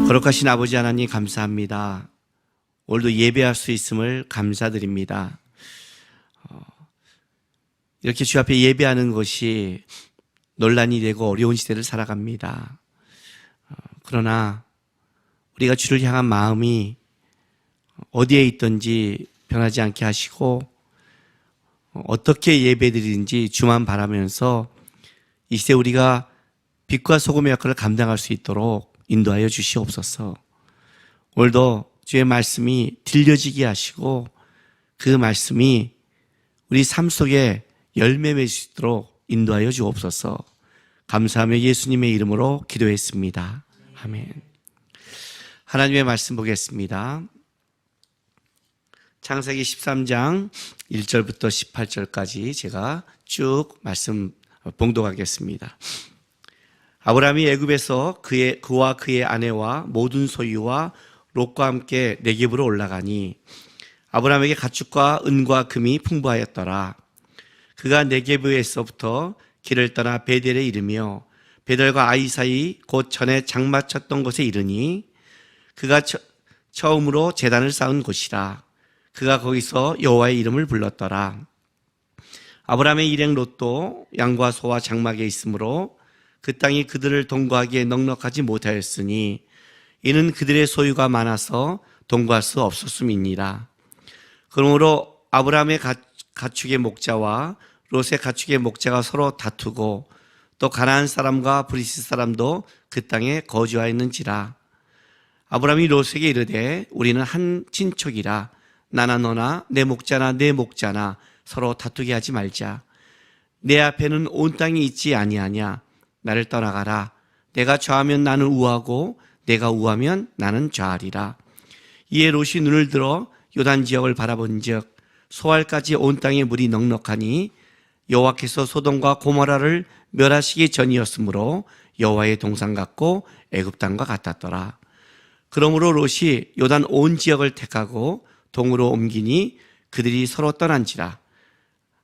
거룩하신 아버지 하나님 감사합니다. 오늘도 예배할 수 있음을 감사드립니다. 이렇게 주 앞에 예배하는 것이 논란이 되고 어려운 시대를 살아갑니다. 그러나 우리가 주를 향한 마음이 어디에 있든지 변하지 않게 하시고 어떻게 예배드리는지 주만 바라면서 이 시대 우리가 빛과 소금의 역할을 감당할 수 있도록 인도하여 주시옵소서. 오늘도 주의 말씀이 들려지게 하시고 그 말씀이 우리 삶 속에 열매 맺을 수 있도록 인도하여 주옵소서. 감사하며 예수님의 이름으로 기도했습니다. 아멘. 하나님의 말씀 보겠습니다. 창세기 13장 1절부터 18절까지 제가 쭉 말씀 봉독하겠습니다. 아브라함이 애굽에서 그와 그의 아내와 모든 소유와 롯과 함께 네겝으로 올라가니 아브라함에게 가축과 은과 금이 풍부하였더라. 그가 네겝에서부터 길을 떠나 베델에 이르며 베델과 아이 사이 곧 전에 장마쳤던 곳에 이르니 그가 처음으로 제단을 쌓은 곳이라. 그가 거기서 여호와의 이름을 불렀더라. 아브라함의 일행 롯도 양과 소와 장막에 있으므로 그 땅이 그들을 동거하기에 넉넉하지 못하였으니 이는 그들의 소유가 많아서 동거할 수 없었음이니라. 그러므로 아브라함의 가축의 목자와 롯의 가축의 목자가 서로 다투고 또 가나안 사람과 브리스 사람도 그 땅에 거주하였는지라. 아브라함이 롯에게 이르되 우리는 한 친족이라 나나 너나 내 목자나 내 목자나 서로 다투게 하지 말자. 내 앞에는 온 땅이 있지 아니하냐. 나를 떠나가라. 내가 좌하면 나는 우하고 내가 우하면 나는 좌하리라. 이에 롯이 눈을 들어 요단 지역을 바라본즉 소알까지 온 땅에 물이 넉넉하니 여호와께서 소돔과 고모라를 멸하시기 전이었으므로 여호와의 동산 같고 애굽 땅과 같았더라. 그러므로 롯이 요단 온 지역을 택하고 동으로 옮기니 그들이 서로 떠난지라.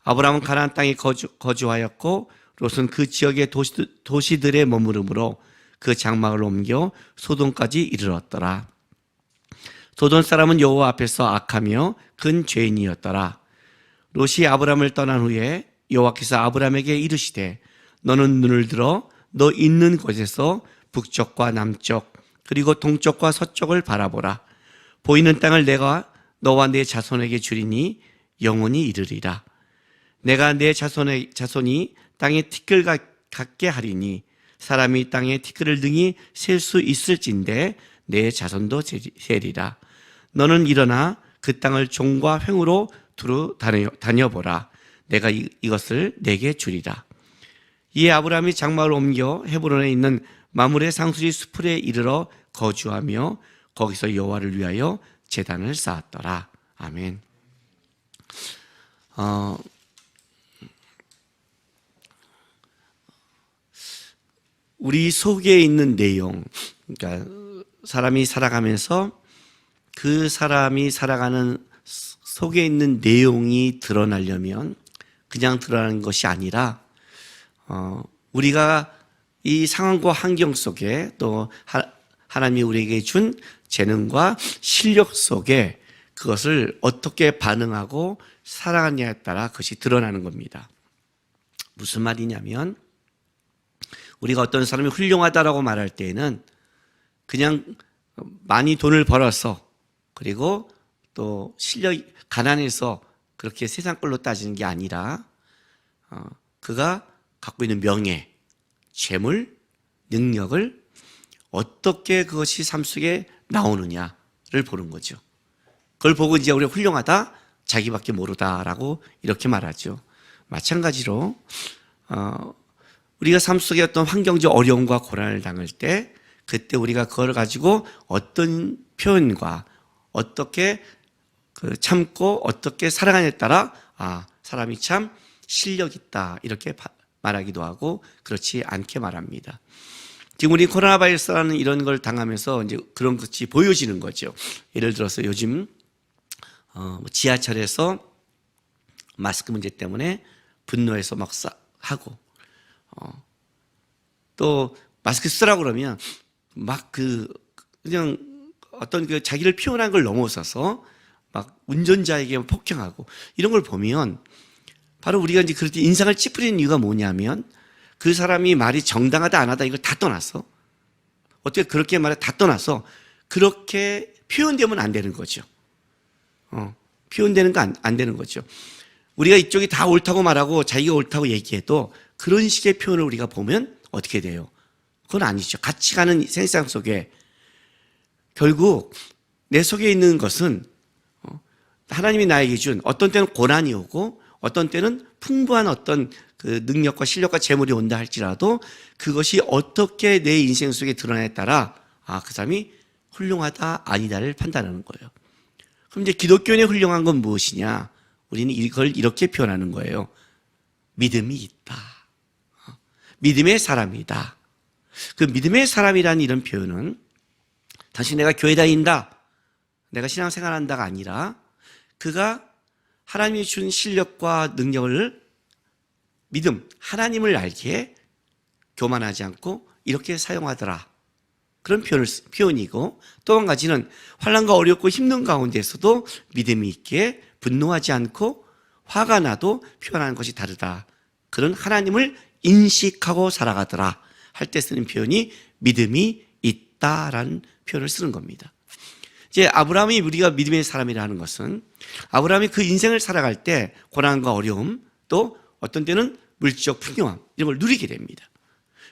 아브라함은 가나안 땅에 거주하였고 롯은 그 지역의 도시들에 머무르므로 그 장막을 옮겨 소돔까지 이르렀더라. 소돔 사람은 여호와 앞에서 악하며 큰 죄인이었더라. 롯이 아브라함을 떠난 후에 여호와께서 아브라함에게 이르시되 너는 눈을 들어 너 있는 곳에서 북쪽과 남쪽 그리고 동쪽과 서쪽을 바라보라. 보이는 땅을 내가 너와 내 자손에게 주리니 영원히 이르리라. 내가 내 자손이 땅에 티끌 같게 하리니 사람이 땅에 티끌을 등이 셀 수 있을진데 내 자손도 세리라. 너는 일어나 그 땅을 종과 횡으로 두루 다녀보라. 내가 이것을 내게 주리라. 이에 아브라함이 장막을 옮겨 헤브론에 있는 마므레 상수리 수풀에 이르러 거주하며 거기서 여호와를 위하여 제단을 쌓았더라. 아멘. 우리 속에 있는 내용, 그러니까 사람이 살아가면서 그 사람이 살아가는 속에 있는 내용이 드러나려면 그냥 드러나는 것이 아니라 우리가 이 상황과 환경 속에 또 하나님이 우리에게 준 재능과 실력 속에 그것을 어떻게 반응하고 살아가느냐에 따라 그것이 드러나는 겁니다. 무슨 말이냐면 우리가 어떤 사람이 훌륭하다라고 말할 때에는 그냥 많이 돈을 벌어서 그리고 또 실력이 가난해서 그렇게 세상 걸로 따지는 게 아니라 그가 갖고 있는 명예, 재물, 능력을 어떻게 그것이 삶 속에 나오느냐를 보는 거죠. 그걸 보고 이제 우리가 훌륭하다, 자기밖에 모르다라고 이렇게 말하죠. 마찬가지로 우리가 삶 속에 어떤 환경적 어려움과 고난을 당할 때 그때 우리가 그걸 가지고 어떤 표현과 어떻게 참고 어떻게 살아가냐에 따라 사람이 참 실력 있다 이렇게 말하기도 하고 그렇지 않게 말합니다. 지금 우리 코로나 바이러스라는 이런 걸 당하면서 이제 그런 것이 보여지는 거죠. 예를 들어서 요즘 지하철에서 마스크 문제 때문에 분노해서 막 하고 또 마스크 쓰라고 그러면 막 그냥 어떤 그 자기를 표현한 걸 넘어서서 막 운전자에게 폭행하고 이런 걸 보면 바로 우리가 이제 그럴 때 인상을 찌푸리는 이유가 뭐냐면 그 사람이 말이 정당하다 안 하다 이걸 다 떠나서 어떻게 그렇게 말해 다 떠나서 그렇게 표현되면 안 되는 거죠. 표현되는 거 안 되는 거죠. 우리가 이쪽이 다 옳다고 말하고 자기가 옳다고 얘기해도 그런 식의 표현을 우리가 보면 어떻게 돼요? 그건 아니죠. 같이 가는 세상 속에 결국 내 속에 있는 것은 하나님이 나에게 준 어떤 때는 고난이 오고 어떤 때는 풍부한 어떤 그 능력과 실력과 재물이 온다 할지라도 그것이 어떻게 내 인생 속에 드러나에 따라 그 사람이 훌륭하다 아니다를 판단하는 거예요. 그럼 이제 기독교인의 훌륭한 건 무엇이냐? 우리는 이걸 이렇게 표현하는 거예요. 믿음이 있다. 믿음의 사람이다. 그 믿음의 사람이라는 이런 표현은 당신 내가 교회 다닌다, 내가 신앙생활한다가 아니라 그가 하나님이 준 실력과 능력을 믿음, 하나님을 알기에 교만하지 않고 이렇게 사용하더라. 그런 표현이고 또 한 가지는 환난과 어렵고 힘든 가운데서도 믿음이 있기에 분노하지 않고 화가 나도 표현하는 것이 다르다. 그런 하나님을 인식하고 살아가더라 할 때 쓰는 표현이 믿음이 있다라는 표현을 쓰는 겁니다. 이제 아브라함이 우리가 믿음의 사람이라 하는 것은 아브라함이 그 인생을 살아갈 때 고난과 어려움 또 어떤 때는 물질적 풍요함 이런 걸 누리게 됩니다.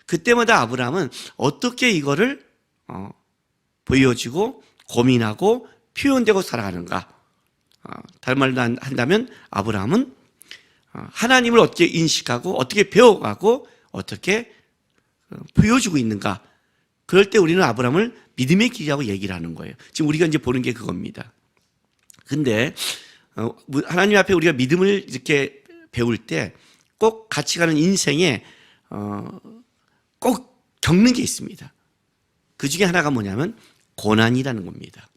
그때마다 아브라함은 어떻게 이거를 보여주고 고민하고 표현되고 살아가는가. 다른 말로 한다면 아브라함은 하나님을 어떻게 인식하고 어떻게 배워가고 어떻게 보여주고 있는가. 그럴 때 우리는 아브라함을 믿음의 길이라고 얘기를 하는 거예요. 지금 우리가 이제 보는 게 그겁니다. 근데 하나님 앞에 우리가 믿음을 이렇게 배울 때 꼭 같이 가는 인생에 꼭 겪는 게 있습니다. 그 중에 하나가 뭐냐면 고난이라는 겁니다.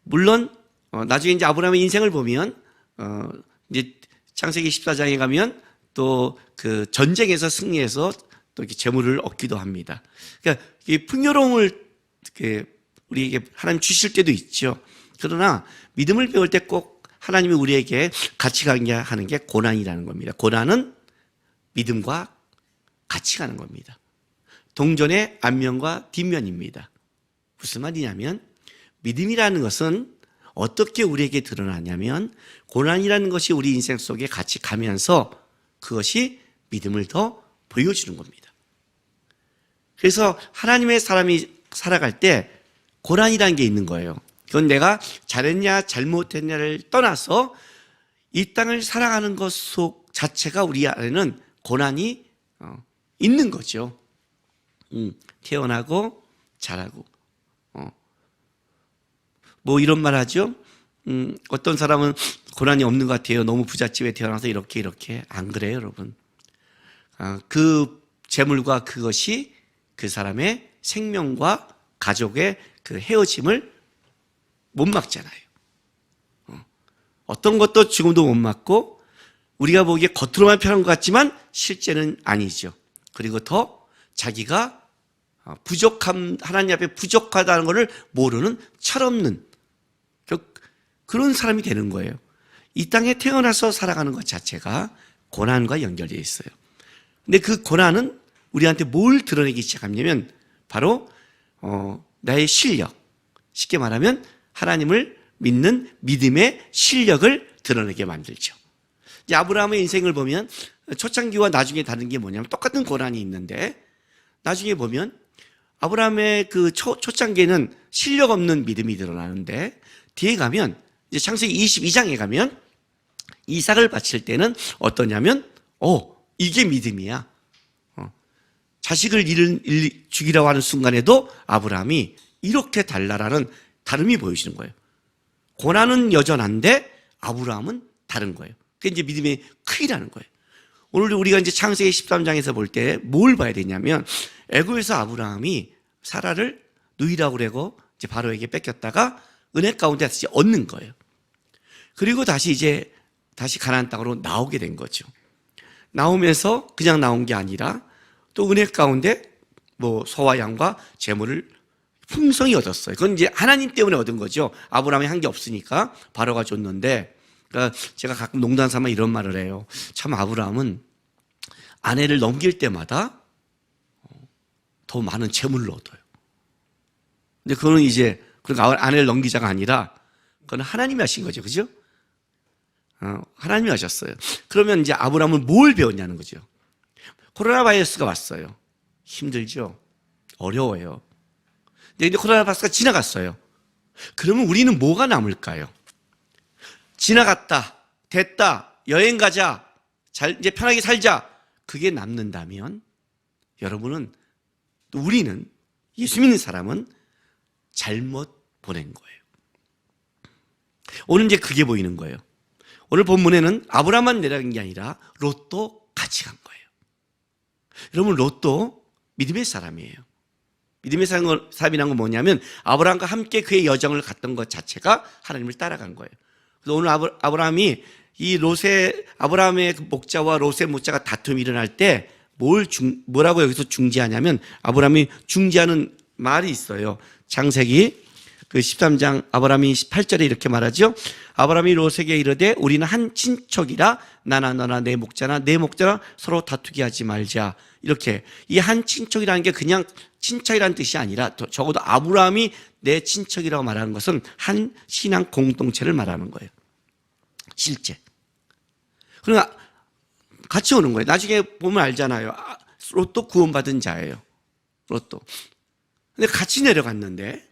물론 나중에 이제 아브라함의 인생을 보면 이제 창세기 14장에 가면 또 그 전쟁에서 승리해서 또 이렇게 재물을 얻기도 합니다. 그러니까 이 풍요로움을 우리에게 하나님 주실 때도 있죠. 그러나 믿음을 배울 때 꼭 하나님이 우리에게 같이 가게 하는 게 고난이라는 겁니다. 고난은 믿음과 같이 가는 겁니다. 동전의 앞면과 뒷면입니다. 무슨 말이냐면 믿음이라는 것은 어떻게 우리에게 드러나냐면 고난이라는 것이 우리 인생 속에 같이 가면서 그것이 믿음을 더 보여주는 겁니다. 그래서 하나님의 사람이 살아갈 때 고난이라는 게 있는 거예요. 그건 내가 잘했냐 잘못했냐를 떠나서 이 땅을 살아가는 것 속 자체가 우리 안에는 고난이 있는 거죠. 태어나고 자라고 뭐 이런 말 하죠. 어떤 사람은 고난이 없는 것 같아요. 너무 부잣집에 태어나서 이렇게 안 그래요, 여러분. 그 재물과 그것이 그 사람의 생명과 가족의 그 헤어짐을 못 막잖아요. 어떤 것도 죽음도 못 막고 우리가 보기에 겉으로만 편한 것 같지만 실제는 아니죠. 그리고 더 자기가 하나님 앞에 부족하다는 것을 모르는 철없는 그런 사람이 되는 거예요. 이 땅에 태어나서 살아가는 것 자체가 고난과 연결되어 있어요. 근데 그 고난은 우리한테 뭘 드러내기 시작하냐면 바로 나의 실력, 쉽게 말하면 하나님을 믿는 믿음의 실력을 드러내게 만들죠. 이제 아브라함의 인생을 보면 초창기와 나중에 다른 게 뭐냐면 똑같은 고난이 있는데 나중에 보면 아브라함의 그 초창기에는 실력 없는 믿음이 드러나는데 뒤에 가면 이제 창세기 22장에 가면 이삭을 바칠 때는 어떠냐면 이게 믿음이야. 자식을 죽이라고 하는 순간에도 아브라함이 이렇게 달라라는 다름이 보여지는 거예요. 고난은 여전한데 아브라함은 다른 거예요. 그게 이제 믿음의 크기라는 거예요. 오늘 우리가 이제 창세기 13장에서 볼 때 뭘 봐야 되냐면 애굽에서 아브라함이 사라를 누이라고 그러고 이제 바로에게 뺏겼다가 은혜 가운데 다시 얻는 거예요. 그리고 다시 가나안 땅으로 나오게 된 거죠. 나오면서 그냥 나온 게 아니라 또 은혜 가운데 뭐 소와 양과 재물을 풍성히 얻었어요. 그건 이제 하나님 때문에 얻은 거죠. 아브라함이 한 게 없으니까 바로가 줬는데, 그러니까 제가 가끔 농담 삼아 이런 말을 해요. 참 아브라함은 아내를 넘길 때마다 더 많은 재물을 얻어요. 근데 그거는 이제 그러니까 아내를 넘기자가 아니라 그건 하나님이 하신 거죠. 그죠? 하나님이 하셨어요. 그러면 이제 아브라함은 뭘 배웠냐는 거죠. 코로나 바이러스가 왔어요. 힘들죠? 어려워요. 근데 코로나 바이러스가 지나갔어요. 그러면 우리는 뭐가 남을까요? 지나갔다, 됐다, 여행 가자, 이제 편하게 살자. 그게 남는다면 여러분은, 또 우리는, 예수 믿는 사람은 잘못 보낸 거예요. 오늘 이제 그게 보이는 거예요. 오늘 본문에는 아브라함만 내려간 게 아니라 롯도 같이 간 거예요. 여러분, 롯도 믿음의 사람이에요. 믿음의 사람이란 건 뭐냐면 아브라함과 함께 그의 여정을 갔던 것 자체가 하나님을 따라간 거예요. 그래서 오늘 아브라함이 아브라함의 목자와 롯의 목자가 다툼이 일어날 때 뭐라고 여기서 중지하냐면, 아브라함이 중지하는 말이 있어요. 창세기 그 13장 아브라함이 18절에 이렇게 말하죠. 아브라함이 롯에게 이르되 우리는 한 친척이라 나나 너나 내 목자나 내 목자나 서로 다투게 하지 말자. 이렇게 이 한 친척이라는 게 그냥 친척이라는 뜻이 아니라 적어도 아브라함이 내 친척이라고 말하는 것은 한 신앙 공동체를 말하는 거예요. 실제. 그러니까 같이 오는 거예요. 나중에 보면 알잖아요. 롯도 구원받은 자예요. 롯도. 근데 같이 내려갔는데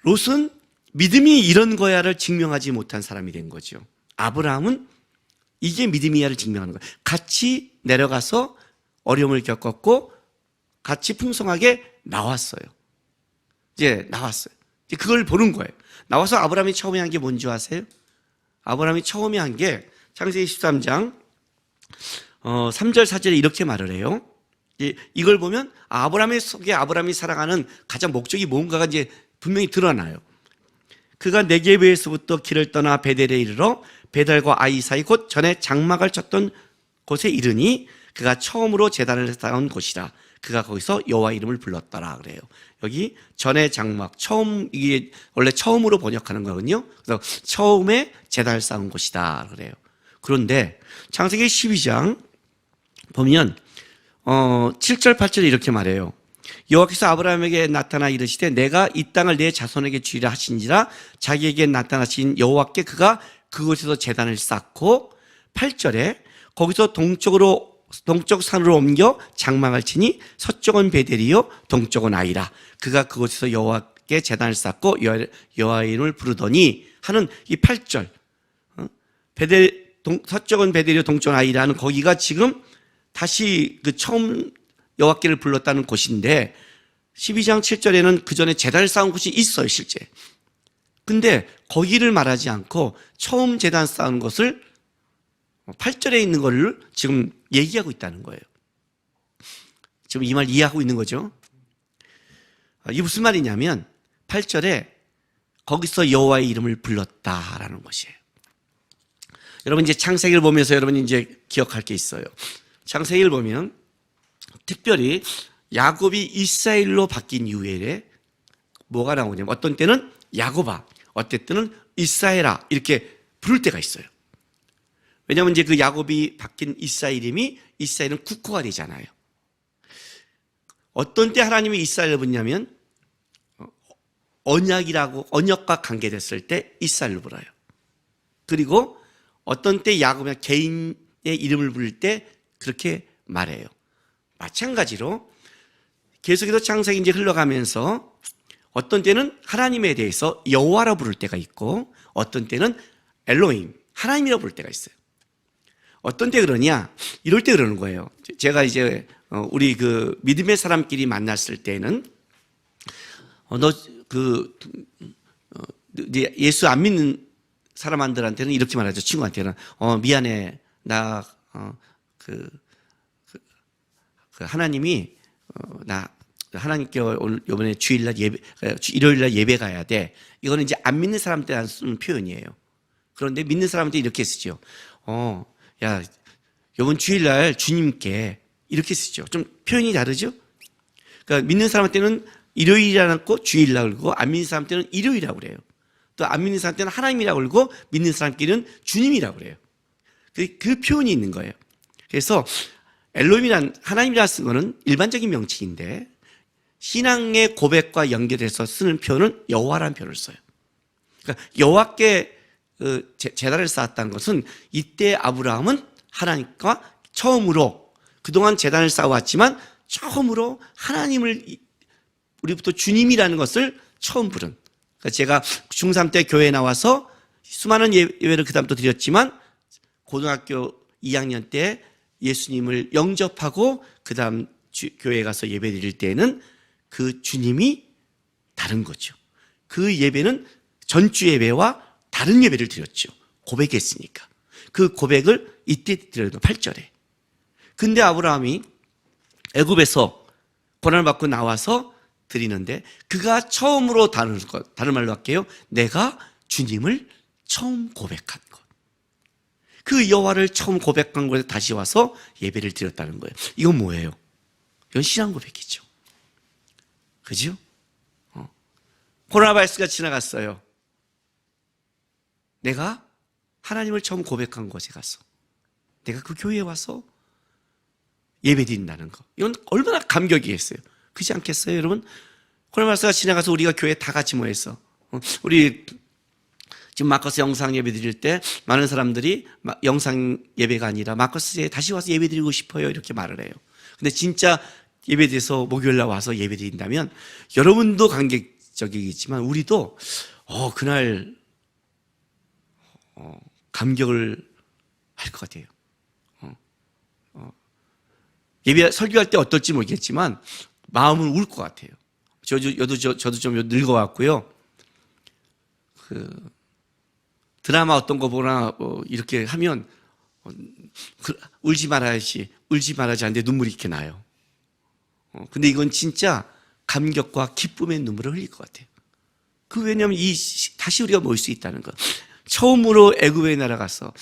롯은 믿음이 이런 거야를 증명하지 못한 사람이 된 거죠. 아브라함은 이게 믿음이야를 증명하는 거예요. 같이 내려가서 어려움을 겪었고 같이 풍성하게 나왔어요. 이제 나왔어요. 이제 그걸 보는 거예요. 나와서 아브라함이 처음에 한 게 뭔지 아세요? 아브라함이 처음에 한 게 창세기 13장 3절 4절에 이렇게 말을 해요. 이걸 보면 아브라함의 속에 아브라함이 살아가는 가장 목적이 뭔가가 이제 분명히 드러나요. 그가 네게브에서부터 길을 떠나 베델에 이르러 베델과 아이 사이 곧 전에 장막을 쳤던 곳에 이르니 그가 처음으로 제단을 쌓은 곳이라. 그가 거기서 여호와 이름을 불렀더라 그래요. 여기 전에 장막, 처음, 이게 원래 처음으로 번역하는 거거든요. 그래서 처음에 제단을 쌓은 곳이다 그래요. 그런데 창세기 12장 보면 7절 8절에 이렇게 말해요. 여호와께서 아브라함에게 나타나 이르시되 내가 이 땅을 내 자손에게 주리라 하신지라. 자기에게 나타나신 여호와께 그가 그곳에서 제단을 쌓고 8절에 거기서 동쪽 산으로 옮겨 장막을 치니 서쪽은 베델이요 동쪽은 아이라. 그가 그곳에서 여호와께 제단을 쌓고 여호와의 이름을 부르더니 하는 이 8절, 서쪽은 베델이요 동쪽은 아이라는 거기가 지금 다시 그 처음 여호와께를 불렀다는 곳인데 12장 7절에는 그 전에 제단을 쌓은 곳이 있어요, 실제. 근데 거기를 말하지 않고 처음 제단 쌓은 것을 8절에 있는 걸 지금 얘기하고 있다는 거예요. 지금 이 말 이해하고 있는 거죠? 이게 무슨 말이냐면 8절에 거기서 여호와의 이름을 불렀다라는 것이에요. 여러분 이제 창세기를 보면서 여러분이 이제 기억할 게 있어요. 창세기를 보면 특별히 야곱이 이스라엘로 바뀐 이후에 뭐가 나오냐면 어떤 때는 야곱아, 어떤 때는 이스라엘아 이렇게 부를 때가 있어요. 왜냐하면 이제 그 야곱이 바뀐 이스라엘은 국호가 되잖아요. 어떤 때 하나님이 이스라엘을 부르냐면 언약과 관계됐을 때 이스라엘로 불어요. 그리고 어떤 때 야곱이 개인의 이름을 부를 때 그렇게 말해요. 마찬가지로 계속해서 창세기 이제 흘러가면서 어떤 때는 하나님에 대해서 여호와라 부를 때가 있고 어떤 때는 엘로힘, 하나님이라 부를 때가 있어요. 어떤 때 그러냐? 이럴 때 그러는 거예요. 제가 이제 우리 그 믿음의 사람끼리 만났을 때는 예수 안 믿는 사람들한테는 이렇게 말하죠. 친구한테는 미안해, 나 하나님이 나 하나님께 오늘 이번에 일요일날 예배 가야 돼. 이거는 이제 안 믿는 사람한테 쓰는 표현이에요. 그런데 믿는 사람한테 이렇게 쓰죠. 야, 이번 주일날 주님께 이렇게 쓰죠. 좀 표현이 다르죠? 그러니까 믿는 사람한테는 일요일이라고 않고 주일이라고 그러고 안 믿는 사람한테는 일요일이라고 그래요. 또 안 믿는 사람한테는 하나님이라고 그러고 믿는 사람끼리는 주님이라고 그래요. 그 표현이 있는 거예요. 그래서 엘로힘이란 하나님이라 쓴 거는 일반적인 명칭인데 신앙의 고백과 연결해서 쓰는 표현은 여호와라는 표현을 써요. 그러니까 여호와께 제단을 쌓았다는 것은 이때 아브라함은 하나님과 처음으로 그동안 제단을 쌓아왔지만 처음으로 하나님을 우리부터 주님이라는 것을 처음 부른. 그러니까 제가 중3 때 교회에 나와서 수많은 예배를 그다음부터 드렸지만 고등학교 2학년 때 예수님을 영접하고 그다음 교회에 가서 예배 드릴 때에는 그 주님이 다른 거죠. 그 예배는 전주 예배와 다른 예배를 드렸죠. 고백했으니까. 그 고백을 이때 드려요. 8절에. 근데 아브라함이 애굽에서 고난을 받고 나와서 드리는데 그가 처음으로 다른 말로 할게요. 내가 주님을 처음 고백한 것. 그 여호와를 처음 고백한 곳에 다시 와서 예배를 드렸다는 거예요. 이건 뭐예요? 이건 신앙 고백이죠. 그죠? 코로나 바이러스가 지나갔어요. 내가 하나님을 처음 고백한 곳에 가서 내가 그 교회에 와서 예배 드린다는 거. 이건 얼마나 감격이겠어요. 그렇지 않겠어요, 여러분? 코로나 바이러스가 지나가서 우리가 교회에 다 같이 모여서 우리 지금 마커스 영상 예배 드릴 때 많은 사람들이 영상 예배가 아니라 마커스에 다시 와서 예배 드리고 싶어요 이렇게 말을 해요. 근데 진짜 예배 드려서 목요일날 와서 예배 드린다면 여러분도 감격적이겠지만 우리도 그날 감격을 할 것 같아요. 예배 설교할 때 어떨지 모르겠지만 마음은 울 것 같아요. 저도 좀 늙어왔고요. 드라마 어떤 거 보나 이렇게 하면 울지 말아야지 하는데 눈물이 이렇게 나요. 근데 이건 진짜 감격과 기쁨의 눈물을 흘릴 것 같아요. 왜냐하면 다시 우리가 모일 수 있다는 것. 처음으로 애굽에 날아가서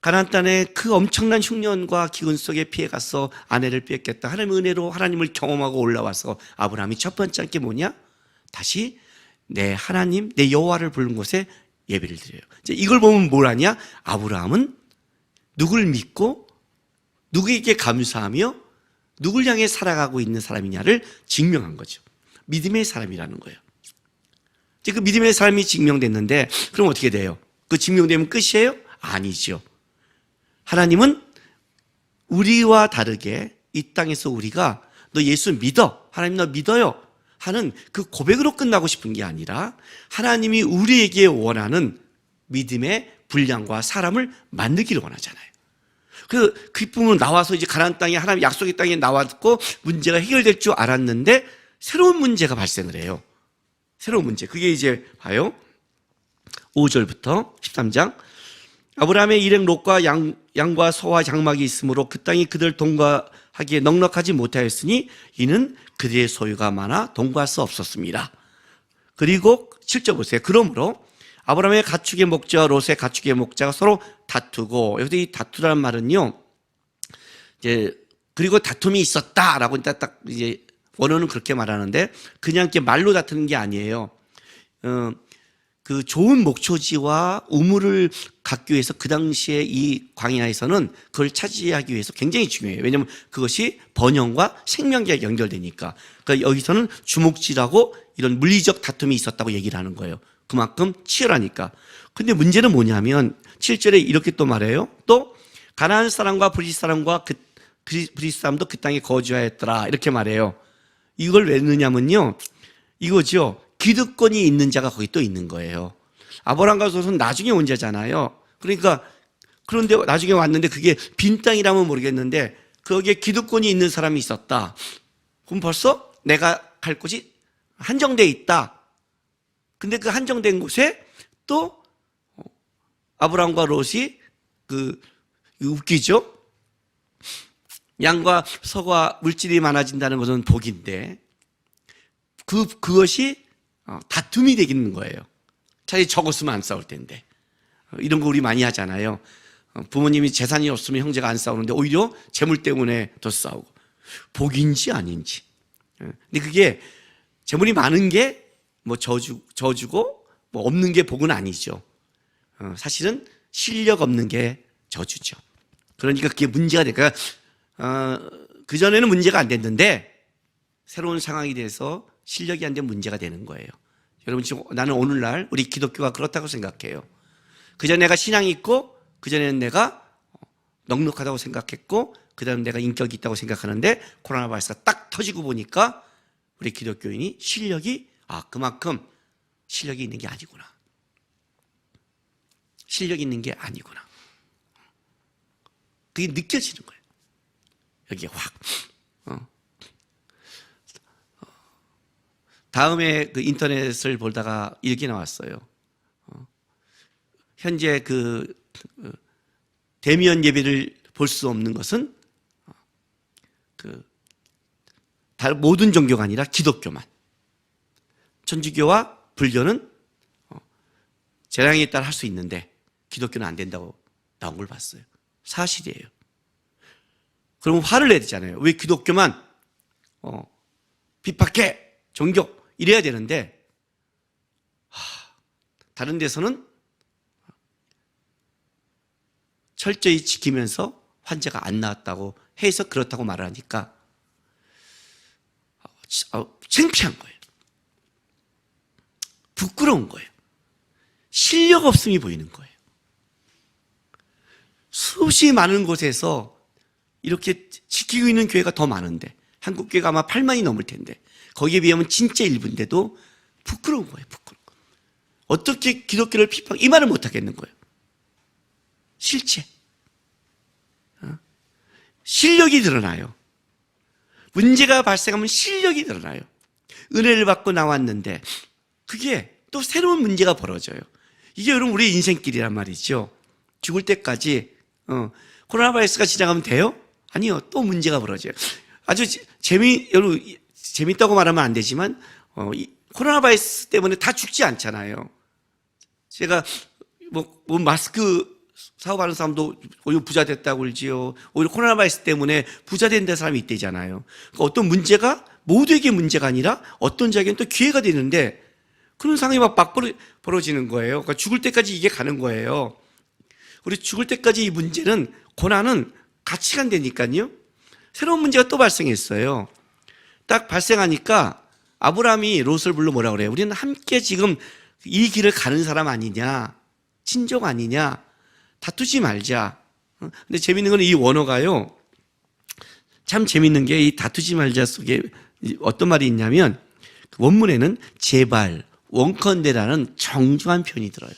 가나안 땅에 그 엄청난 흉년과 기근 속에 피해가서 아내를 뺏겼다. 하나님의 은혜로 하나님을 경험하고 올라와서 아브라함이 첫 번째 한 게 뭐냐? 다시 내 하나님, 내 여호와를 부른 곳에 예배를 드려요. 이걸 보면 뭘 하냐? 아브라함은 누굴 믿고 누구에게 감사하며 누굴 향해 살아가고 있는 사람이냐를 증명한 거죠. 믿음의 사람이라는 거예요. 그 믿음의 사람이 증명됐는데 그럼 어떻게 돼요? 그 증명되면 끝이에요? 아니죠. 하나님은 우리와 다르게 이 땅에서 우리가 너 예수 믿어, 하나님 너 믿어요 하는 그 고백으로 끝나고 싶은 게 아니라 하나님이 우리에게 원하는 믿음의 분량과 사람을 만들기를 원하잖아요. 그 기쁨은 나와서 이제 가나안 땅에 하나님 약속의 땅에 나왔고 문제가 해결될 줄 알았는데 새로운 문제가 발생을 해요. 새로운 문제. 그게 이제 봐요. 5절부터 13장. 아브라함의 일행 롯과 양과 소와 장막이 있으므로 그 땅이 그들 동거하기에 넉넉하지 못하였으니 이는 그들의 소유가 많아 동거할 수 없었습니다. 그리고 7절 보세요. 그러므로 아브라함의 가축의 목자와 롯의 가축의 목자가 서로 다투고, 여기서 이 다투라는 말은요, 이제 그리고 다툼이 있었다라고 딱 이제 원어는 그렇게 말하는데 그냥 이렇게 말로 다투는 게 아니에요. 그 좋은 목초지와 우물을 갖기 위해서 그 당시에 이 광야에서는 그걸 차지하기 위해서 굉장히 중요해요. 왜냐하면 그것이 번영과 생명계가 연결되니까. 그러니까 여기서는 주목질하고 이런 물리적 다툼이 있었다고 얘기를 하는 거예요. 그만큼 치열하니까. 근데 문제는 뭐냐면 7절에 이렇게 또 말해요. 또 가나안 사람과 브리스 사람과 브리스 사람도 그 땅에 거주하였더라 이렇게 말해요. 이걸 왜 넣냐면요, 이거죠. 기득권이 있는 자가 거기 또 있는 거예요. 아브라함과 롯은 나중에 온 자잖아요. 그러니까 그런데 나중에 왔는데 그게 빈 땅이라면 모르겠는데 거기에 기득권이 있는 사람이 있었다. 그럼 벌써 내가 갈 곳이 한정되어 있다. 근데 그 한정된 곳에 또 아브라함과 롯이 웃기죠. 양과 소가 물질이 많아진다는 것은 복인데 그것이 다툼이 되겠는 거예요. 차라리 적었으면 안 싸울 텐데. 이런 거 우리 많이 하잖아요. 부모님이 재산이 없으면 형제가 안 싸우는데 오히려 재물 때문에 더 싸우고. 복인지 아닌지. 근데 그게 재물이 많은 게 뭐 저주고 뭐 없는 게 복은 아니죠. 사실은 실력 없는 게 저주죠. 그러니까 그게 문제가 되니까 그전에는 문제가 안 됐는데 새로운 상황이 돼서 실력이 안 된 문제가 되는 거예요. 여러분 지금 나는 오늘날 우리 기독교가 그렇다고 생각해요. 그전에 내가 신앙이 있고 그전에는 내가 넉넉하다고 생각했고 그다음 내가 인격이 있다고 생각하는데 코로나 바이러스가 딱 터지고 보니까 우리 기독교인이 실력이 그만큼 실력이 있는 게 아니구나. 실력이 있는 게 아니구나. 그게 느껴지는 거예요. 여기에 확. 다음에 그 인터넷을 보다가 이렇게 나왔어요. 현재 그 대면 예배를 볼 수 없는 것은 모든 종교가 아니라 기독교만. 천주교와 불교는 재량에 따라 할 수 있는데 기독교는 안 된다고 나온 걸 봤어요. 사실이에요. 그러면 화를 내야 되잖아요. 왜 기독교만 핍박해? 종교 이래야 되는데 다른 데서는 철저히 지키면서 환자가 안 나왔다고 해서 그렇다고 말을 하니까 창피한 거예요. 부끄러운 거예요. 실력 없음이 보이는 거예요. 수없이 많은 곳에서 이렇게 지키고 있는 교회가 더 많은데 한국 교회가 아마 8만이 넘을 텐데 거기에 비하면 진짜 일부인데도 부끄러운 거예요. 부끄러운 거. 어떻게 기독교를 이 말을 못 하겠는 거예요. 실체. 실력이 드러나요. 문제가 발생하면 실력이 드러나요. 은혜를 받고 나왔는데 그게 또 새로운 문제가 벌어져요. 이게 여러분 우리의 인생길이란 말이죠. 죽을 때까지 코로나 바이러스가 지나가면 돼요? 아니요. 또 문제가 벌어져요. 아주 여러분 재밌다고 말하면 안 되지만 코로나 바이러스 때문에 다 죽지 않잖아요. 제가 뭐 마스크 사업하는 사람도 오히려 부자 됐다고 그러지요. 오히려 코로나 바이러스 때문에 부자 된 사람이 있대잖아요. 그러니까 어떤 문제가 모두에게 문제가 아니라 어떤 자에게는 또 기회가 되는데 그런 상황이 막 벌어지는 거예요. 그러니까 죽을 때까지 이게 가는 거예요. 우리 죽을 때까지 이 문제는 고난은 같이 간다니까요. 새로운 문제가 또 발생했어요. 딱 발생하니까 아브라함이 롯을 불러 뭐라 그래요? 우리는 함께 지금 이 길을 가는 사람 아니냐? 친족 아니냐? 다투지 말자. 근데 재밌는 건 이 원어가요. 참 재밌는 게 이 다투지 말자 속에 어떤 말이 있냐면 원문에는 제발 원컨대라는 정중한 표현이 들어요.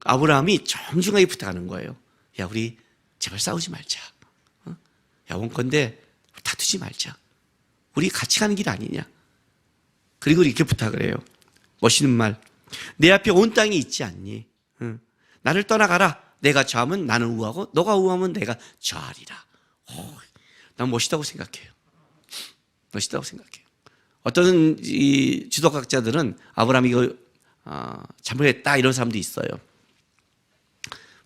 아브라함이 정중하게 부탁하는 거예요. 야, 우리 제발 싸우지 말자. 야, 원컨대 다투지 말자. 우리 같이 가는 길 아니냐. 그리고 이렇게 부탁을 해요. 멋있는 말. 내 앞에 온 땅이 있지 않니? 나를 떠나가라. 내가 좌하면 나는 우하고 너가 우하면 내가 좌하리라. 난 멋있다고 생각해요. 멋있다고 생각해요. 어떤 이 지도학자들은 아브라함이 이거 잘못했다 이런 사람도 있어요.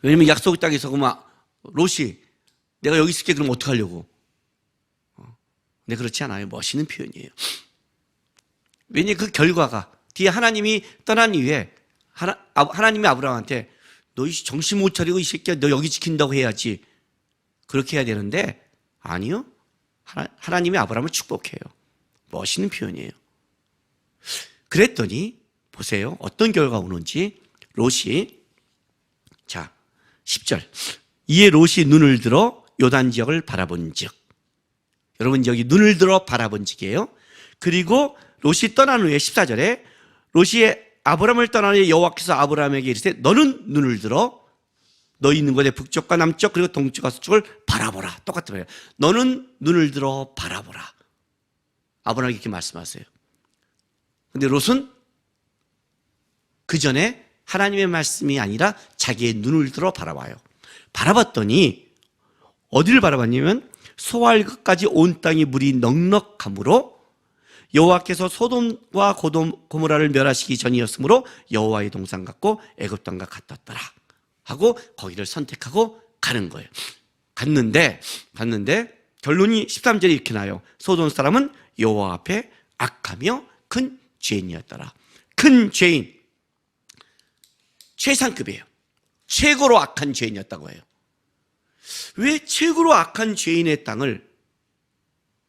왜냐면 약속 땅에서 그만 롯이 내가 여기 있을게 그럼 어떡하려고. 근데 그렇지 않아요. 멋있는 표현이에요. 왜냐면 그 결과가 뒤에 하나님이 떠난 이후에 하나님이 아브라함한테 너 정신 못 차리고 이 새끼야 너 여기 지킨다고 해야지. 그렇게 해야 되는데 아니요. 하나님이 아브라함을 축복해요. 멋있는 표현이에요. 그랬더니 보세요. 어떤 결과가 오는지. 롯이 자 10절 이에 롯이 눈을 들어 요단 지역을 바라본 즉 여러분 여기 눈을 들어 바라본 즉이에요. 그리고 롯이 떠난 후에 14절에 롯이 아브라함을 떠난 후에 여호와께서 아브라함에게 이르시되 너는 눈을 들어 너 있는 곳의 북쪽과 남쪽 그리고 동쪽과 서쪽을 바라보라. 똑같은 거예요. 너는 눈을 들어 바라보라. 아브라함에게 이렇게 말씀하세요. 근데 롯은 그 전에 하나님의 말씀이 아니라 자기의 눈을 들어 바라봐요. 바라봤더니 어디를 바라봤냐면 소할 것까지 온 땅이 물이 넉넉함으로 여호와께서 소돔과 고모라를 멸하시기 전이었으므로 여호와의 동산 같고 애굽 땅과 같았더라 하고 거기를 선택하고 가는 거예요. 갔는데 결론이 13절에 이렇게 나요. 소돔 사람은 여호와 앞에 악하며 큰 죄인이었더라. 큰 죄인, 최상급이에요. 최고로 악한 죄인이었다고 해요. 왜 최고로 악한 죄인의 땅을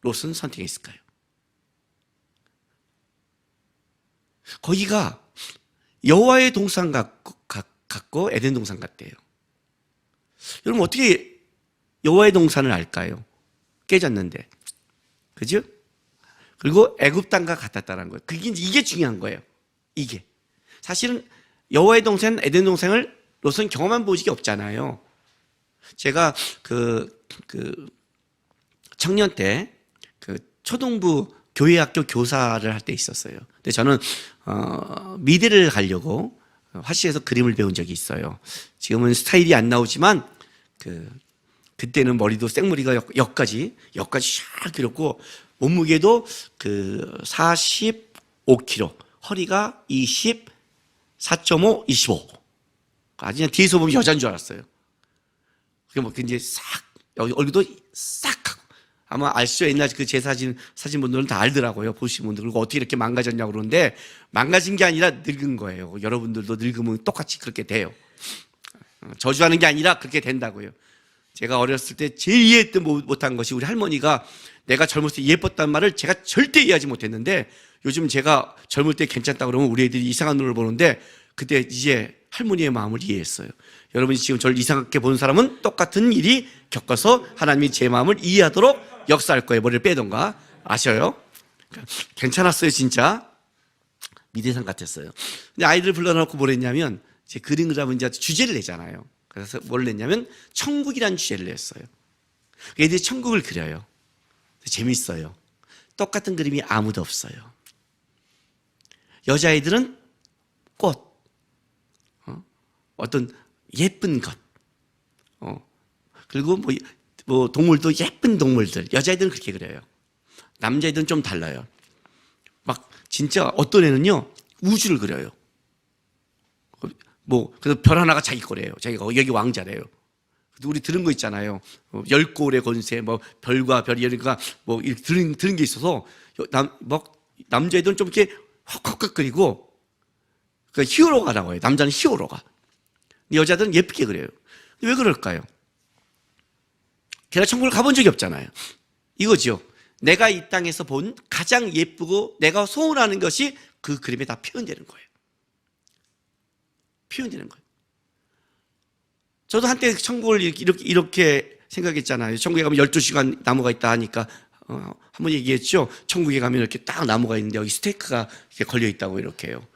롯은 선택했을까요? 거기가 여호와의 동산 같고 에덴 동산 같대요. 여러분 어떻게 여호와의 동산을 알까요? 깨졌는데, 그죠? 그리고 애굽 땅과 같았다는 거예요. 이게 중요한 거예요. 이게 사실은 여호와의 동산, 에덴 동산을 롯은 경험한 적이 없잖아요. 제가 청년 때 초등부 교회학교 교사를 할 때 있었어요. 근데 저는 미대를 가려고 화시에서 그림을 배운 적이 있어요. 지금은 스타일이 안 나오지만 그때는 머리도 생머리가 여기까지 샥 길었고 몸무게도 45kg, 허리가 24.5, 25. 아주 그냥 뒤에서 보면 여자인 줄 알았어요. 그게 뭐 이제 싹 얼굴도 싹 하고 아마 아시죠? 옛날 그 제 사진 분들은 다 알더라고요. 보신 분들. 그리고 어떻게 이렇게 망가졌냐고 그러는데 망가진 게 아니라 늙은 거예요. 여러분들도 늙으면 똑같이 그렇게 돼요. 저주하는 게 아니라 그렇게 된다고요. 제가 어렸을 때 제일 이해했던 못한 것이 우리 할머니가 내가 젊을 때 예뻤단 말을 제가 절대 이해하지 못했는데 요즘 제가 젊을 때 괜찮다 그러면 우리 애들이 이상한 눈을 보는데 그때 이제 할머니의 마음을 이해했어요. 여러분이 지금 저를 이상하게 보는 사람은 똑같은 일이 겪어서 하나님이 제 마음을 이해하도록 역사할 거예요. 머리를 빼던가. 아셔요? 괜찮았어요, 진짜. 미대상 같았어요. 근데 아이들을 불러놓고 뭘 했냐면 제 그림 그리면 이제 주제를 내잖아요. 그래서 뭘 냈냐면 천국이라는 주제를 냈어요. 애들이 천국을 그려요. 재밌어요. 똑같은 그림이 아무도 없어요. 여자애들은 꽃, 어떤 예쁜 것, 그리고 뭐 동물도 예쁜 동물들. 여자애들은 그렇게 그려요. 남자애들은 좀 달라요. 막 진짜 어떤 애는요 우주를 그려요. 그래서 별 하나가 자기 거래요. 자기가 여기 왕자래요. 우리 들은 거 있잖아요. 10골의 권세, 별과 별이, 그러니까 이렇게 들은 게 있어서 남자애들은 좀 이렇게 헉헉헉 그리고 히어로가 나와요. 남자는 히어로가. 여자들은 예쁘게 그려요. 왜 그럴까요? 걔가 천국을 가본 적이 없잖아요. 이거죠. 내가 이 땅에서 본 가장 예쁘고 내가 소원하는 것이 그 그림에 다 표현되는 거예요. 표현되는 거예요. 저도 한때 천국을 이렇게 생각했잖아요. 천국에 가면 12시간 나무가 있다 하니까 한번 얘기했죠. 천국에 가면 이렇게 딱 나무가 있는데 여기 스테이크가 이렇게 걸려 있다고 이렇게 해요.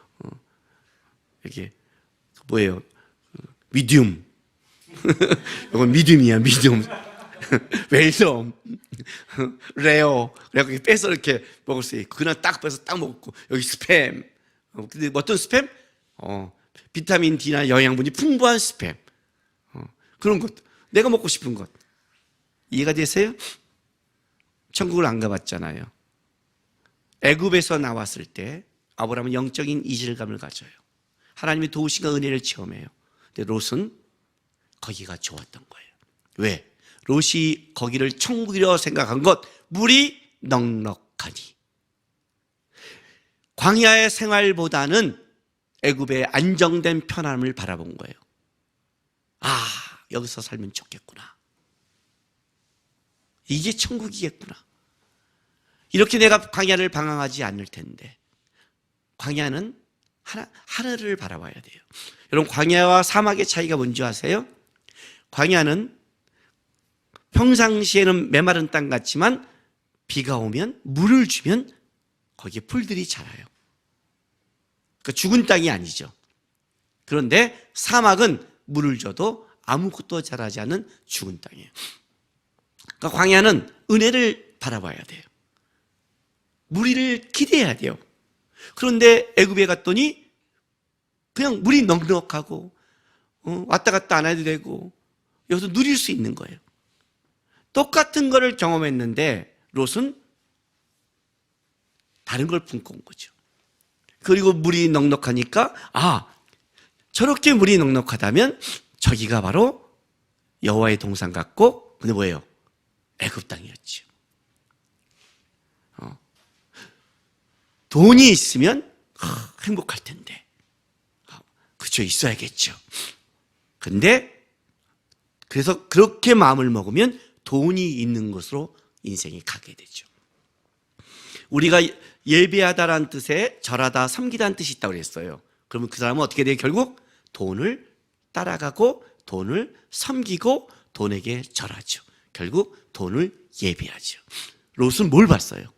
이게 뭐예요? 미디움. 이건 미디움이야, 미디움. 웰덤, 레어. 그래서 빼서 이렇게 먹을 수 있고 그냥 딱 빼서 딱 먹고 여기 스팸. 근데 어떤 스팸? 비타민 D나 영양분이 풍부한 스팸. 그런 것. 내가 먹고 싶은 것. 이해가 되세요? 천국을 안 가봤잖아요. 애굽에서 나왔을 때 아브라함은 영적인 이질감을 가져요. 하나님의 도우심과 은혜를 체험해요. 근데 롯은 거기가 좋았던 거예요. 왜? 롯이 거기를 천국이라고 생각한 것, 물이 넉넉하니. 광야의 생활보다는 애굽의 안정된 편안함을 바라본 거예요. 아, 여기서 살면 좋겠구나. 이게 천국이겠구나. 이렇게 내가 광야를 방황하지 않을 텐데. 광야는 하늘을 바라봐야 돼요. 여러분, 광야와 사막의 차이가 뭔지 아세요? 광야는 평상시에는 메마른 땅 같지만 비가 오면 물을 주면 거기에 풀들이 자라요. 그러니까 죽은 땅이 아니죠. 그런데 사막은 물을 줘도 아무것도 자라지 않는 죽은 땅이에요. 그러니까 광야는 은혜를 바라봐야 돼요. 물을 기대해야 돼요. 그런데 애굽에 갔더니 그냥 물이 넉넉하고 왔다 갔다 안 해도 되고 여기서 누릴 수 있는 거예요. 똑같은 거를 경험했는데 롯은 다른 걸 품고 온 거죠. 그리고 물이 넉넉하니까 저렇게 물이 넉넉하다면 저기가 바로 여호와의 동산 같고 근데 뭐예요? 애굽 땅이었죠. 돈이 있으면 행복할 텐데. 그쵸, 있어야겠죠. 근데 그래서 그렇게 마음을 먹으면 돈이 있는 곳으로 인생이 가게 되죠. 우리가 예배하다라는 뜻에 절하다, 섬기다는 뜻이 있다고 그랬어요. 그러면 그 사람은 어떻게 돼요? 결국 돈을 따라가고 돈을 섬기고 돈에게 절하죠. 결국 돈을 예배하죠. 롯은 뭘 봤어요?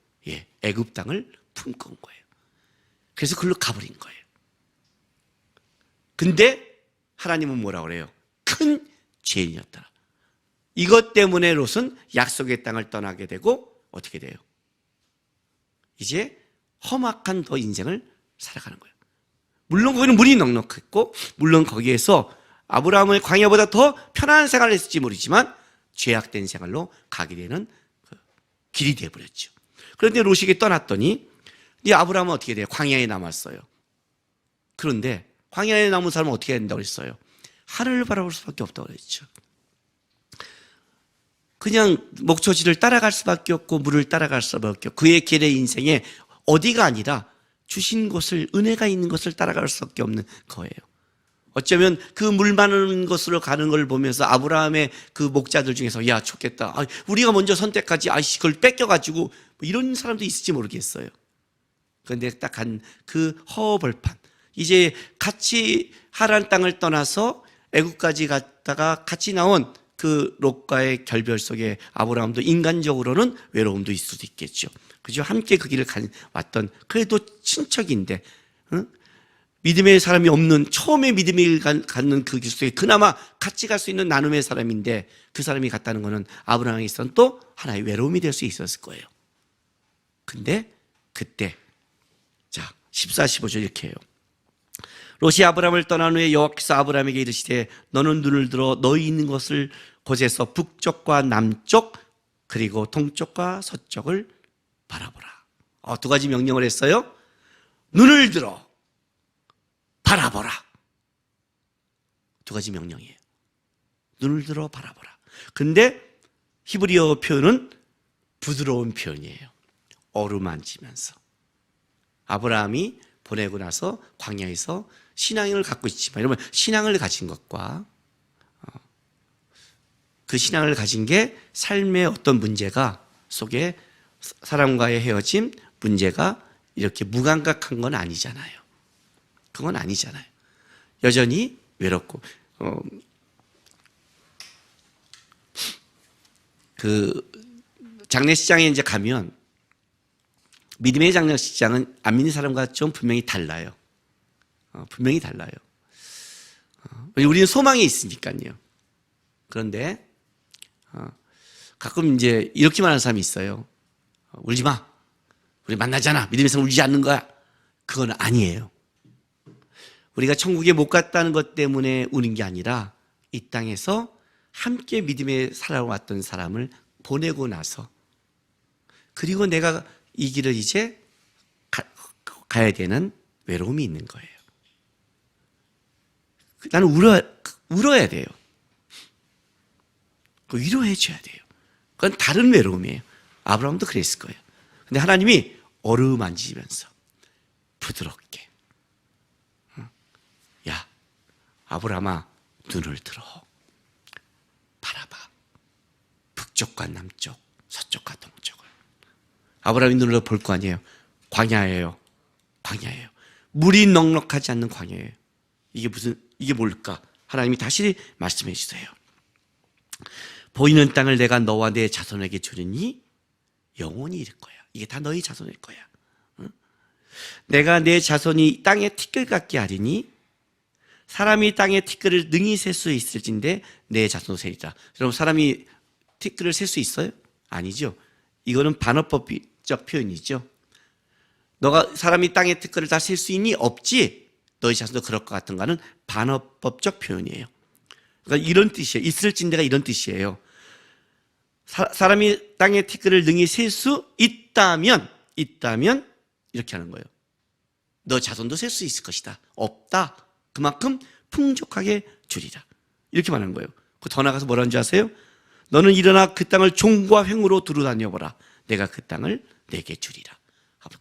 애굽 땅을 품고 온 거예요. 그래서 그걸로 가버린 거예요. 근데 하나님은 뭐라고 그래요? 큰 죄인이었다. 이것 때문에 롯은 약속의 땅을 떠나게 되고 어떻게 돼요? 이제 험악한 더 인생을 살아가는 거예요. 물론 거기는 물이 넉넉했고 물론 거기에서 아브라함의 광야보다 더 편안한 생활을 했을지 모르지만 죄악된 생활로 가게 되는 길이 되어버렸죠. 그런데 롯에게 떠났더니 이 아브라함은 어떻게 돼요? 광야에 남았어요. 그런데 광야에 남은 사람은 어떻게 해야 된다고 그랬어요? 하늘을 바라볼 수밖에 없다고 그랬죠. 그냥 목초지를 따라갈 수밖에 없고 물을 따라갈 수밖에 없고 그의 길의 인생에 어디가 아니라 주신 곳을, 은혜가 있는 곳을 따라갈 수밖에 없는 거예요. 어쩌면 그 물 많은 곳으로 가는 걸 보면서 아브라함의 그 목자들 중에서 야 좋겠다, 우리가 먼저 선택하지, 그걸 뺏겨가지고 뭐 이런 사람도 있을지 모르겠어요. 그런데 딱 간 그 허벌판, 이제 같이 하란 땅을 떠나서 애굽까지 갔다가 같이 나온 그 롯과의 결별 속에 아브라함도 인간적으로는 외로움도 있을 수도 있겠죠. 그죠? 함께 그 길을 왔던 그래도 친척인데, 응? 믿음의 사람이 없는, 처음에 믿음을 갖는 그 길 속에 그나마 같이 갈 수 있는 나눔의 사람인데 그 사람이 갔다는 것은 아브라함에 있어서는 또 하나의 외로움이 될 수 있었을 거예요. 근데 그때 자 14, 15절 이렇게 해요. 롯이 아브라함을 떠난 후에 여호와께서 아브라함에게 이르시되 너는 눈을 들어 너희 있는 곳을 곳에서 북쪽과 남쪽 그리고 동쪽과 서쪽을 바라보라. 두 가지 명령을 했어요. 눈을 들어 바라보라. 두 가지 명령이에요. 눈을 들어 바라보라. 근데 히브리어 표현은 부드러운 표현이에요. 어루만지면서. 아브라함이 보내고 나서 광야에서 신앙을 갖고 있지만, 여러분 신앙을 가진 것과 그 신앙을 가진 게 삶의 어떤 문제가 속에 사람과의 헤어짐, 문제가 이렇게 무감각한 건 아니잖아요. 그건 아니잖아요. 여전히 외롭고 그 장례식장에 이제 가면 믿음의 장례식장은 안 믿는 사람과 좀 분명히 달라요. 분명히 달라요. 우리는 소망이 있으니까요. 그런데 가끔 이제 이렇게 말하는 사람이 있어요. 울지 마. 우리 만나잖아. 믿음의 사람 울지 않는 거야. 그건 아니에요. 우리가 천국에 못 갔다는 것 때문에 우는 게 아니라 이 땅에서 함께 믿음에 살아왔던 사람을 보내고 나서 그리고 내가 이 길을 이제 가야 되는 외로움이 있는 거예요. 나는 울어야 돼요. 위로해 줘야 돼요. 그건 다른 외로움이에요. 아브라함도 그랬을 거예요. 근데 하나님이 어루만지면서 부드럽게 야 아브라함아 눈을 들어 바라봐. 북쪽과 남쪽, 서쪽과 동쪽을. 아브라함이 눈을 볼 거 아니에요. 광야예요. 광야예요. 물이 넉넉하지 않는 광야예요. 이게 뭘까? 하나님이 다시 말씀해 주세요. 보이는 땅을 내가 너와 내 자손에게 주느니 영원히 이를 거야. 이게 다 너희 자손일 거야. 응? 내가 내 자손이 땅에 티끌 같게 하리니 사람이 땅에 티끌을 능히 셀 수 있을진데 내 자손도 세리라. 여러분 사람이 티끌을 셀 수 있어요? 아니죠. 이거는 반어법적 표현이죠. 너가 사람이 땅에 티끌을 다 셀 수 있니? 없지. 너희 자손도 그럴 것 같은가는 반어법적 표현이에요. 그러니까 이런 뜻이에요. 있을진데가 이런 뜻이에요. 사람이 땅의 티끌을 능히 셀 수 있다면 이렇게 하는 거예요. 너 자손도 셀 수 있을 것이다. 없다. 그만큼 풍족하게 주리라. 이렇게 말하는 거예요. 더 나가서 뭐라는 줄 아세요? 너는 일어나 그 땅을 종과 횡으로 두루 다녀보라. 내가 그 땅을 내게 주리라.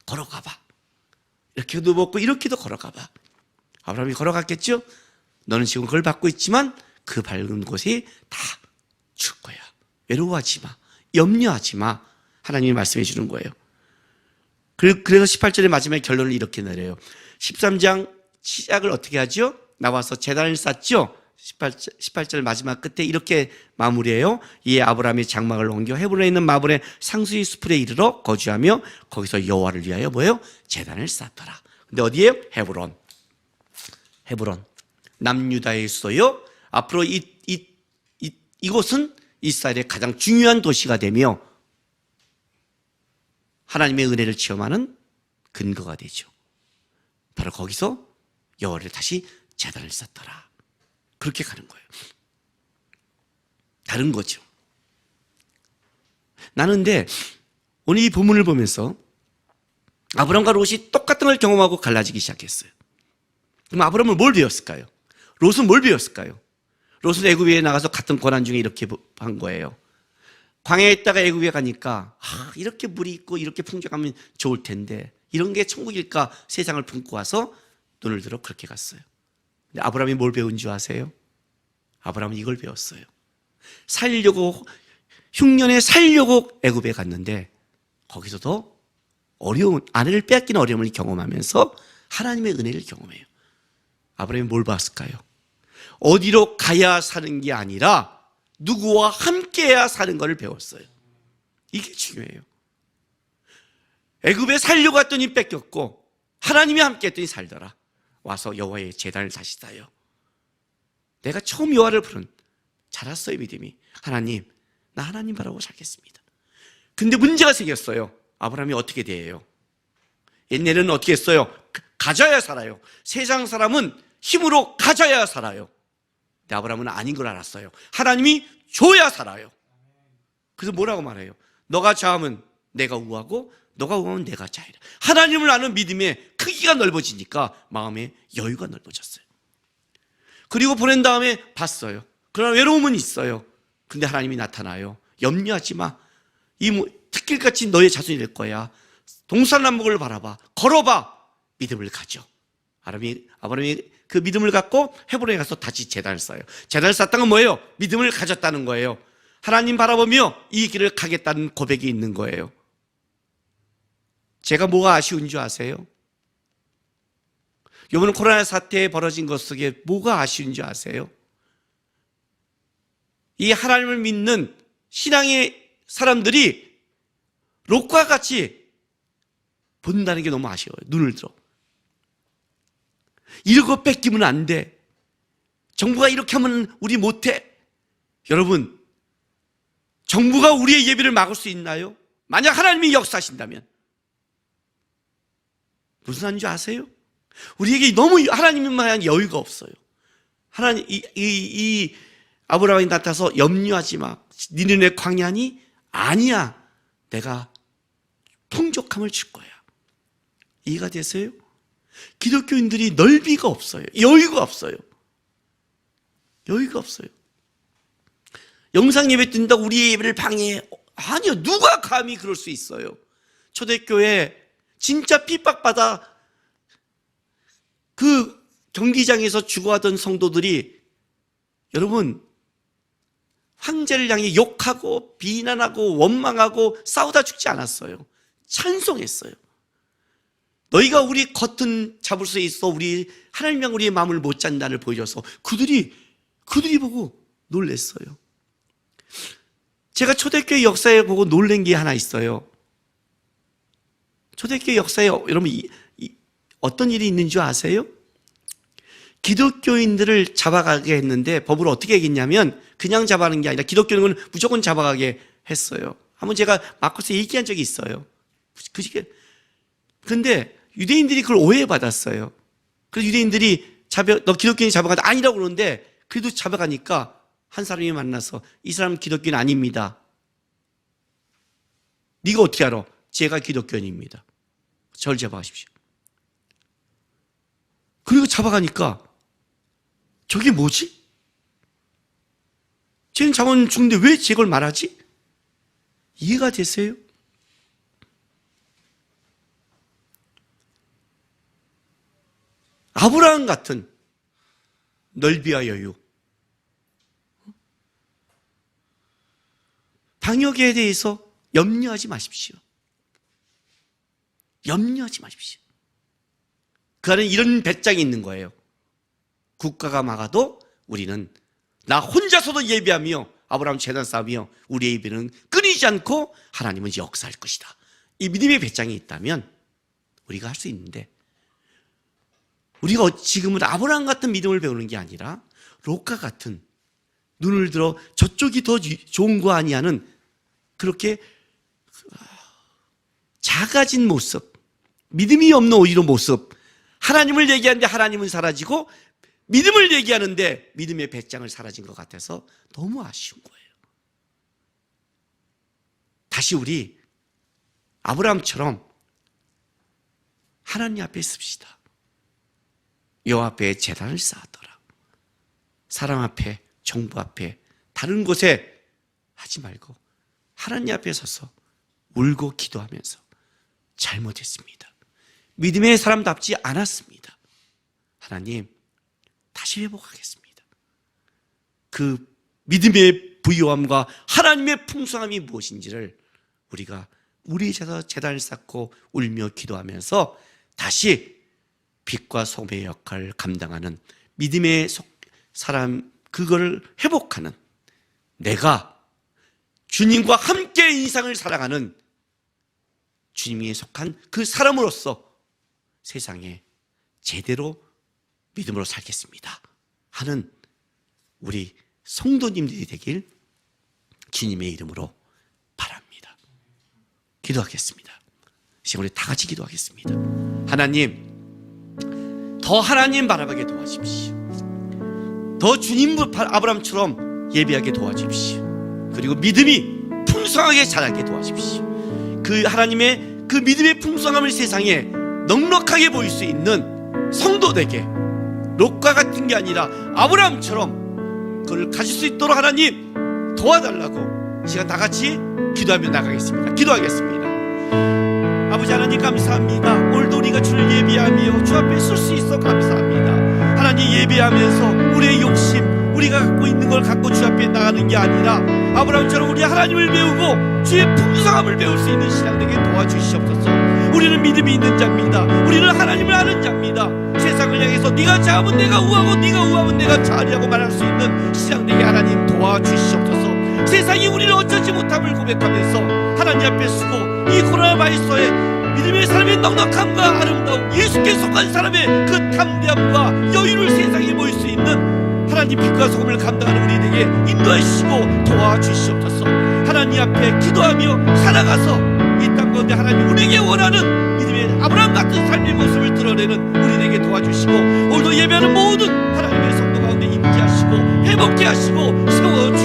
걸어가봐. 이렇게도 먹고 이렇게도 걸어가봐. 아브라함이 걸어갔겠죠? 너는 지금 그걸 받고 있지만 그 밝은 곳에 다 줄 거야. 외로워하지 마. 염려하지 마. 하나님이 말씀해 주는 거예요. 그래서 18절의 마지막에 결론을 이렇게 내려요. 13장 시작을 어떻게 하죠? 나와서 제단을 쌓죠? 18절 마지막 끝에 이렇게 마무리해요. 이에 아브라함이 장막을 옮겨 헤브론에 있는 마블의 상수리 숲에 이르러 거주하며 거기서 여호와를 위하여 뭐예요? 제단을 쌓더라. 근데 어디에요? 헤브론. 남유다의 수도요. 앞으로 이곳은 이스라엘의 가장 중요한 도시가 되며 하나님의 은혜를 체험하는 근거가 되죠. 바로 거기서 여호와를 다시 제단을 쌓더라. 그렇게 가는 거예요. 다른 거죠. 나는 근데 오늘 이 본문을 보면서 아브람과 롯이 똑같은 걸 경험하고 갈라지기 시작했어요. 그럼 아브람은 뭘 배웠을까요? 롯은 뭘 배웠을까요? 롯은 애굽에 나가서 같은 고난 중에 이렇게 한 거예요. 광야에 있다가 애굽에 가니까 이렇게 물이 있고 이렇게 풍족하면 좋을 텐데 이런 게 천국일까 세상을 품고 와서 눈을 들어 그렇게 갔어요. 근데 아브라함이 뭘 배운 줄 아세요? 아브라함은 이걸 배웠어요. 흉년에 살려고 애굽에 갔는데 거기서도 아내를 빼앗기는 어려움을 경험하면서 하나님의 은혜를 경험해요. 아브라함이 뭘 봤을까요? 어디로 가야 사는 게 아니라 누구와 함께해야 사는 것을 배웠어요. 이게 중요해요. 애굽에 살려고 했더니 뺏겼고 하나님이 함께 했더니 살더라. 와서 여호와의 제단을 다시 쌓아요. 내가 처음 여호와를 부른 자랐어요. 믿음이. 하나님, 나 하나님 바라고 살겠습니다. 근데 문제가 생겼어요. 아브라함이 어떻게 대해요? 옛날에는 어떻게 했어요? 가져야 살아요. 세상 사람은 힘으로 가져야 살아요. 근데 아브라함은 아닌 걸 알았어요. 하나님이 줘야 살아요. 그래서 뭐라고 말해요? 너가 좌하면 내가 우하고 너가 우하면 내가 좌이라. 하나님을 아는 믿음의 크기가 넓어지니까 마음의 여유가 넓어졌어요. 그리고 보낸 다음에 봤어요. 그러나 외로움은 있어요. 근데 하나님이 나타나요. 염려하지 마. 특길같이 너의 자손이 될 거야. 동산남북을 바라봐. 걸어봐. 믿음을 가져. 아브라함이 그 믿음을 갖고 헤브론에 가서 다시 제단을 쌓아요. 제단을 쌓았다는 건 뭐예요? 믿음을 가졌다는 거예요. 하나님 바라보며 이 길을 가겠다는 고백이 있는 거예요. 제가 뭐가 아쉬운 줄 아세요? 이번 코로나 사태에 벌어진 것 속에 뭐가 아쉬운 줄 아세요? 이 하나님을 믿는 신앙의 사람들이 롯과 같이 본다는 게 너무 아쉬워요. 눈을 들어. 이러고 뺏기면 안 돼. 정부가 이렇게 하면 우리 못해. 여러분, 정부가 우리의 예배를 막을 수 있나요? 만약 하나님이 역사하신다면. 무슨 말인지 아세요? 우리에게 너무 하나님만 여유가 없어요. 하나님, 이 아브라함이 나타나서 염려하지 마. 니네 눈에 광야니? 아니야. 내가 풍족함을 줄 거야. 이해가 되세요? 기독교인들이 넓이가 없어요. 여유가 없어요. 여유가 없어요. 영상 예배 드린다고 우리의 예배를 방해해. 아니요. 누가 감히 그럴 수 있어요. 초대교회 진짜 핍박받아 그 경기장에서 죽어가던 성도들이 여러분 황제를 향해 욕하고 비난하고 원망하고 싸우다 죽지 않았어요. 찬송했어요. 너희가 우리 겉은 잡을 수 있어 우리 하나님이랑 우리의 마음을 못 잔다를 보여줘서 그들이 보고 놀랬어요. 제가 초대교회 역사에 보고 놀란 게 하나 있어요. 초대교회 역사에 여러분 어떤 일이 있는 줄 아세요? 기독교인들을 잡아가게 했는데 법으로 어떻게 했냐면 그냥 잡아가는 게 아니라 기독교인은 무조건 잡아가게 했어요. 한번 제가 마커스에 얘기한 적이 있어요. 근데 유대인들이 그걸 오해받았어요. 그래서 유대인들이 너 기독교인이 잡아가다 아니라고 그러는데 그래도 잡아가니까 한 사람이 만나서 이 사람은 기독교인 아닙니다. 네가 어떻게 알아? 제가 기독교인입니다. 저를 잡아가십시오. 그리고 잡아가니까 저게 뭐지? 쟤는 잡아는 죽는데 왜 제걸 말하지? 이해가 되세요? 아브라함 같은 넓이와 여유, 방역에 대해서 염려하지 마십시오. 염려하지 마십시오. 그 안에 이런 배짱이 있는 거예요. 국가가 막아도 우리는 나 혼자서도 예배하며 아브라함 제단 쌓으며 우리의 예배는 끊이지 않고 하나님은 역사할 것이다. 이 믿음의 배짱이 있다면 우리가 할 수 있는데, 우리가 지금은 아브라함 같은 믿음을 배우는 게 아니라 롯과 같은 눈을 들어 저쪽이 더 좋은 거 아니냐는 그렇게 작아진 모습, 믿음이 없는 오히려 모습, 하나님을 얘기하는데 하나님은 사라지고 믿음을 얘기하는데 믿음의 배짱을 사라진 것 같아서 너무 아쉬운 거예요. 다시 우리 아브라함처럼 하나님 앞에 씁시다. 여호와 앞에 제단을 쌓았더라. 사람 앞에, 정부 앞에, 다른 곳에 하지 말고 하나님 앞에 서서 울고 기도하면서 잘못했습니다. 믿음의 사람답지 않았습니다. 하나님, 다시 회복하겠습니다. 그 믿음의 부유함과 하나님의 풍성함이 무엇인지를 우리가 우리 제단을 쌓고 울며 기도하면서 다시 빛과 소금의 역할을 감당하는 믿음의 사람, 그걸 회복하는, 내가 주님과 함께 인생을 살아가는 주님이 속한 그 사람으로서 세상에 제대로 믿음으로 살겠습니다 하는 우리 성도님들이 되길 주님의 이름으로 바랍니다. 기도하겠습니다. 지금 우리 다 같이 기도하겠습니다. 하나님, 더 하나님 바라보게 도와주십시오. 더 주님 아브라함처럼 예배하게 도와주십시오. 그리고 믿음이 풍성하게 자라게 도와주십시오. 그 하나님의 그 믿음의 풍성함을 세상에 넉넉하게 보일 수 있는 성도되게, 롯과 같은 게 아니라 아브라함처럼 그걸 가질 수 있도록 하나님 도와달라고 시간 다 같이 기도하며 나가겠습니다. 기도하겠습니다. 아버지 하나님 감사합니다. 오늘도 우리가 주를 예배하며 주 앞에 설 수 있어 감사합니다. 하나님, 예배하면서 우리의 욕심, 우리가 갖고 있는 걸 갖고 주 앞에 나가는 게 아니라 아브라함처럼 우리 하나님을 배우고 주의 풍성함을 배울 수 있는 신앙 되게 도와주시옵소서. 우리는 믿음이 있는 자입니다. 우리는 하나님을 아는 자입니다. 세상을 향해서 네가 좌하면 내가 우하고 네가 우하면 내가 좌하리라고 말할 수 있는 신앙 되게 하나님 도와주시옵소서. 세상이 우리를 어쩌지 못함을 고백하면서 하나님 앞에 서고 이 코로나 바이러스에 믿음의 사람의 넉넉함과 아름다움, 예수께 속한 사람의 그 담대함과 여유를 세상에 보일 수 있는 하나님 빛과 소금을 감당하는 우리에게 인도하시고 도와주시옵소서. 하나님 앞에 기도하며 살아가서 이 땅 가운데 하나님 우리에게 원하는 믿음의 아브라함 같은 삶의 모습을 드러내는 우리에게 도와주시고, 오늘도 예배하는 모든 하나님의 성도 가운데 임재하시고 회복케 하시고 세워주시옵소서.